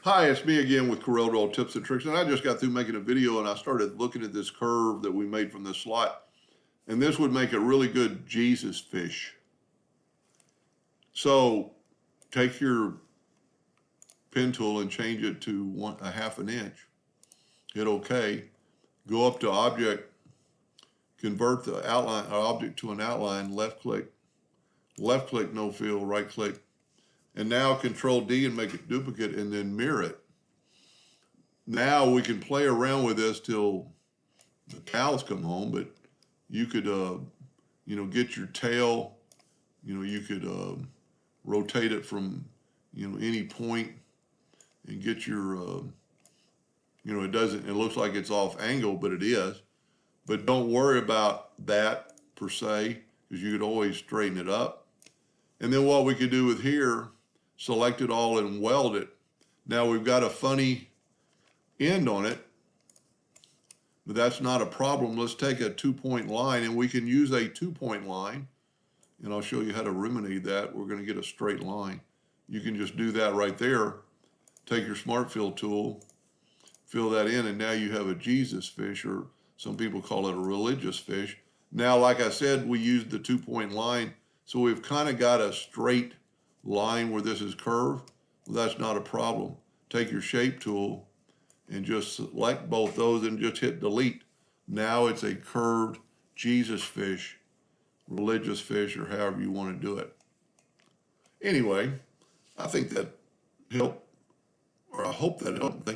Hi, it's me again with Corel Roll Tips and Tricks, and I just got through making a video and I started looking at this curve that we made from this slot, and this would make a really good Jesus fish. So take your pen tool and change it to a half an inch. Hit OK. Go up to Object, convert the outline or object to an outline. Left click, no fill, right click, and now Control D and make it duplicate, and then mirror it. Now we can play around with this till the cows come home, but you could, get your tail, you could rotate it from, any point and get your, it looks like it's off angle, but it is. But don't worry about that per se, because you could always straighten it up. And then what we could do with here, select it all and weld it. Now we've got a funny end on it, but that's not a problem. Let's take a 2-point line, and we can use a 2-point line, and I'll show you how to remedy that. We're going to get a straight line. You can just do that right there. Take your Smart Fill tool, fill that in, and now you have a Jesus fish, or some people call it a religious fish. Now, like I said, we used the 2-point line, so we've kind of got a straight line where this is curved. Well, that's not a problem. Take your Shape tool and just select both those and just hit delete. Now it's a curved Jesus fish, religious fish, or however you want to do it. Anyway, I think that helped, or I hope that helped.